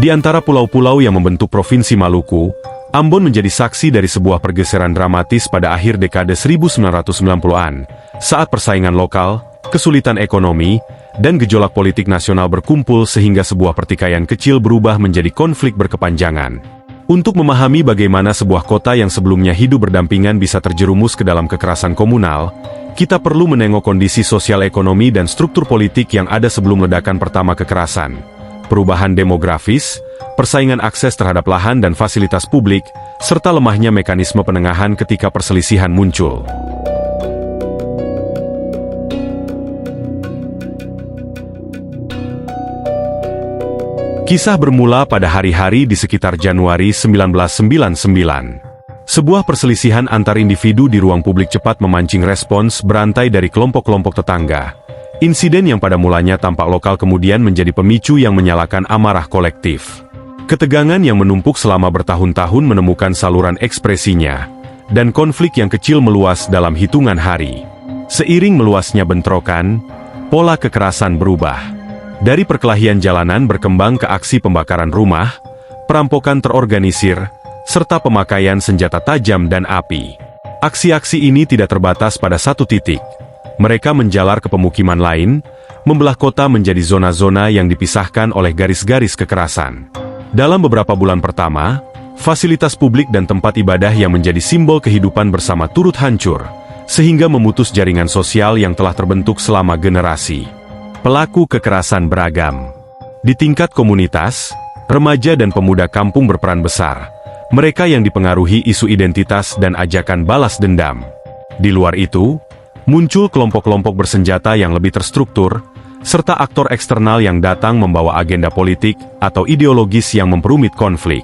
Di antara pulau-pulau yang membentuk Provinsi Maluku, Ambon menjadi saksi dari sebuah pergeseran dramatis pada akhir dekade 1990-an, saat persaingan lokal, kesulitan ekonomi, dan gejolak politik nasional berkumpul sehingga sebuah pertikaian kecil berubah menjadi konflik berkepanjangan. Untuk memahami bagaimana sebuah kota yang sebelumnya hidup berdampingan bisa terjerumus ke dalam kekerasan komunal, kita perlu menengok kondisi sosial ekonomi dan struktur politik yang ada sebelum ledakan pertama kekerasan. Perubahan demografis, persaingan akses terhadap lahan dan fasilitas publik, serta lemahnya mekanisme penengahan ketika perselisihan muncul. Kisah bermula pada hari-hari di sekitar Januari 1999. Sebuah perselisihan antar individu di ruang publik cepat memancing respons berantai dari kelompok-kelompok tetangga. Insiden yang pada mulanya tampak lokal kemudian menjadi pemicu yang menyalakan amarah kolektif. Ketegangan yang menumpuk selama bertahun-tahun menemukan saluran ekspresinya, dan konflik yang kecil meluas dalam hitungan hari. Seiring meluasnya bentrokan, pola kekerasan berubah. Dari perkelahian jalanan berkembang ke aksi pembakaran rumah, perampokan terorganisir, serta pemakaian senjata tajam dan api. Aksi-aksi ini tidak terbatas pada satu titik. Mereka menjalar ke pemukiman lain, membelah kota menjadi zona-zona yang dipisahkan oleh garis-garis kekerasan. Dalam beberapa bulan pertama, fasilitas publik dan tempat ibadah yang menjadi simbol kehidupan bersama turut hancur, sehingga memutus jaringan sosial yang telah terbentuk selama generasi. Pelaku kekerasan beragam. Di tingkat komunitas, remaja dan pemuda kampung berperan besar. Mereka yang dipengaruhi isu identitas dan ajakan balas dendam. Di luar itu, muncul kelompok-kelompok bersenjata yang lebih terstruktur, serta aktor eksternal yang datang membawa agenda politik atau ideologis yang memperumit konflik.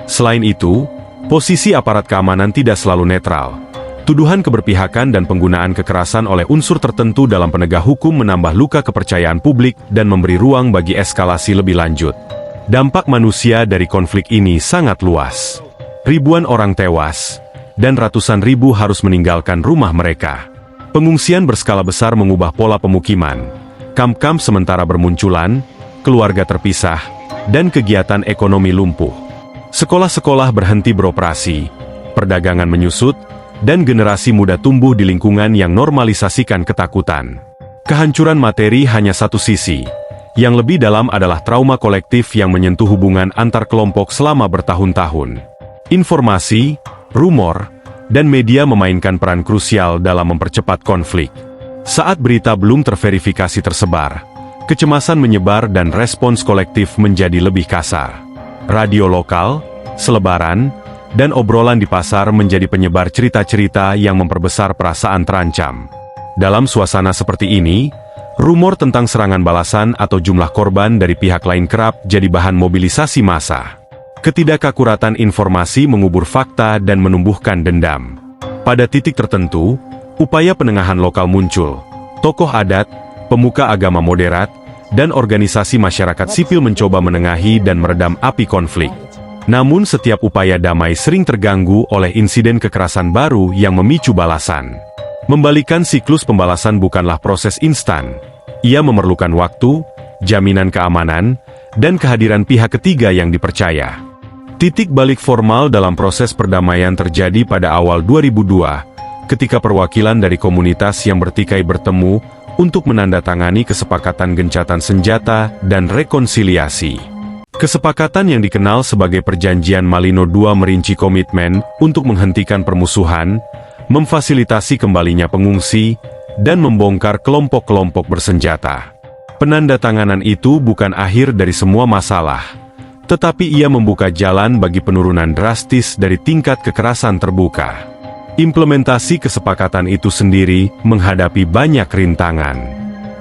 Selain itu, posisi aparat keamanan tidak selalu netral. Tuduhan keberpihakan dan penggunaan kekerasan oleh unsur tertentu dalam penegak hukum menambah luka kepercayaan publik dan memberi ruang bagi eskalasi lebih lanjut. Dampak manusia dari konflik ini sangat luas. Ribuan orang tewas, dan ratusan ribu harus meninggalkan rumah mereka. Pengungsian berskala besar mengubah pola pemukiman, kamp-kamp sementara bermunculan, keluarga terpisah, dan kegiatan ekonomi lumpuh. Sekolah-sekolah berhenti beroperasi, perdagangan menyusut, dan generasi muda tumbuh di lingkungan yang normalisasikan ketakutan. Kehancuran materi hanya satu sisi, yang lebih dalam adalah trauma kolektif yang menyentuh hubungan antar kelompok selama bertahun-tahun. Informasi, rumor, dan media memainkan peran krusial dalam mempercepat konflik. Saat berita belum terverifikasi tersebar, kecemasan menyebar dan respons kolektif menjadi lebih kasar. Radio lokal, selebaran, dan obrolan di pasar menjadi penyebar cerita-cerita yang memperbesar perasaan terancam. Dalam suasana seperti ini, rumor tentang serangan balasan atau jumlah korban dari pihak lain kerap jadi bahan mobilisasi massa. Ketidakakuratan informasi mengubur fakta dan menumbuhkan dendam. Pada titik tertentu, upaya penengahan lokal muncul. Tokoh adat, pemuka agama moderat, dan organisasi masyarakat sipil mencoba menengahi dan meredam api konflik. Namun setiap upaya damai sering terganggu oleh insiden kekerasan baru yang memicu balasan. Membalikan siklus pembalasan bukanlah proses instan. Ia memerlukan waktu, jaminan keamanan, dan kehadiran pihak ketiga yang dipercaya. Titik balik formal dalam proses perdamaian terjadi pada awal 2002, ketika perwakilan dari komunitas yang bertikai bertemu untuk menandatangani kesepakatan gencatan senjata dan rekonsiliasi. Kesepakatan yang dikenal sebagai Perjanjian Malino II merinci komitmen untuk menghentikan permusuhan, memfasilitasi kembalinya pengungsi, dan membongkar kelompok-kelompok bersenjata. Penandatanganan itu bukan akhir dari semua masalah, tetapi ia membuka jalan bagi penurunan drastis dari tingkat kekerasan terbuka. Implementasi kesepakatan itu sendiri menghadapi banyak rintangan.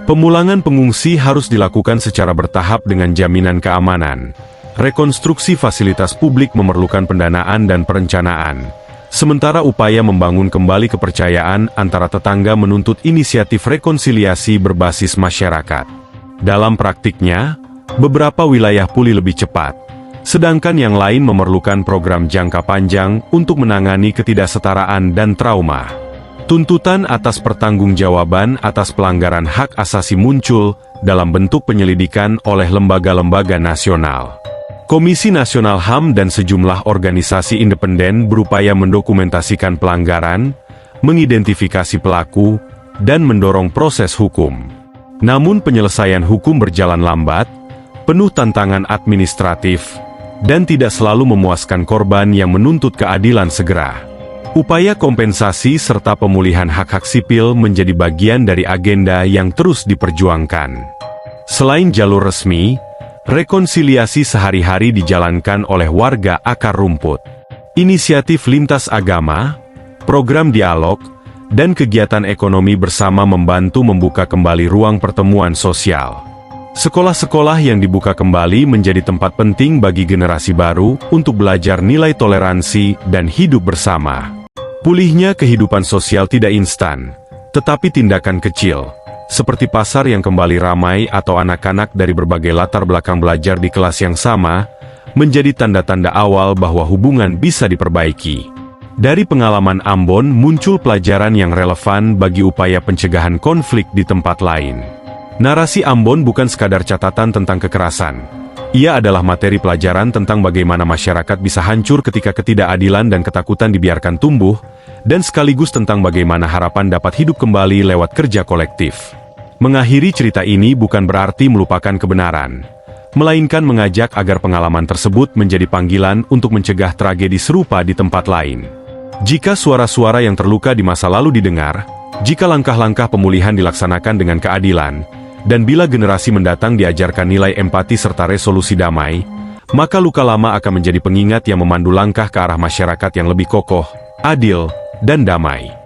Pemulangan pengungsi harus dilakukan secara bertahap dengan jaminan keamanan. Rekonstruksi fasilitas publik memerlukan pendanaan dan perencanaan. Sementara upaya membangun kembali kepercayaan antara tetangga menuntut inisiatif rekonsiliasi berbasis masyarakat. Dalam praktiknya, beberapa wilayah pulih lebih cepat, sedangkan yang lain memerlukan program jangka panjang untuk menangani ketidaksetaraan dan trauma. Tuntutan atas pertanggungjawaban atas pelanggaran hak asasi muncul dalam bentuk penyelidikan oleh lembaga-lembaga nasional. Komisi Nasional HAM dan sejumlah organisasi independen berupaya mendokumentasikan pelanggaran, mengidentifikasi pelaku, dan mendorong proses hukum. Namun penyelesaian hukum berjalan lambat, penuh tantangan administratif, dan tidak selalu memuaskan korban yang menuntut keadilan segera. Upaya kompensasi serta pemulihan hak-hak sipil menjadi bagian dari agenda yang terus diperjuangkan. Selain jalur resmi, rekonsiliasi sehari-hari dijalankan oleh warga akar rumput. Inisiatif lintas agama, program dialog, dan kegiatan ekonomi bersama membantu membuka kembali ruang pertemuan sosial. Sekolah-sekolah yang dibuka kembali menjadi tempat penting bagi generasi baru untuk belajar nilai toleransi dan hidup bersama. Pulihnya kehidupan sosial tidak instan, tetapi tindakan kecil, seperti pasar yang kembali ramai atau anak-anak dari berbagai latar belakang belajar di kelas yang sama, menjadi tanda-tanda awal bahwa hubungan bisa diperbaiki. Dari pengalaman Ambon muncul pelajaran yang relevan bagi upaya pencegahan konflik di tempat lain. Narasi Ambon bukan sekadar catatan tentang kekerasan. Ia adalah materi pelajaran tentang bagaimana masyarakat bisa hancur ketika ketidakadilan dan ketakutan dibiarkan tumbuh, dan sekaligus tentang bagaimana harapan dapat hidup kembali lewat kerja kolektif. Mengakhiri cerita ini bukan berarti melupakan kebenaran, melainkan mengajak agar pengalaman tersebut menjadi panggilan untuk mencegah tragedi serupa di tempat lain. Jika suara-suara yang terluka di masa lalu didengar, jika langkah-langkah pemulihan dilaksanakan dengan keadilan, dan bila generasi mendatang diajarkan nilai empati serta resolusi damai, maka luka lama akan menjadi pengingat yang memandu langkah ke arah masyarakat yang lebih kokoh, adil, dan damai.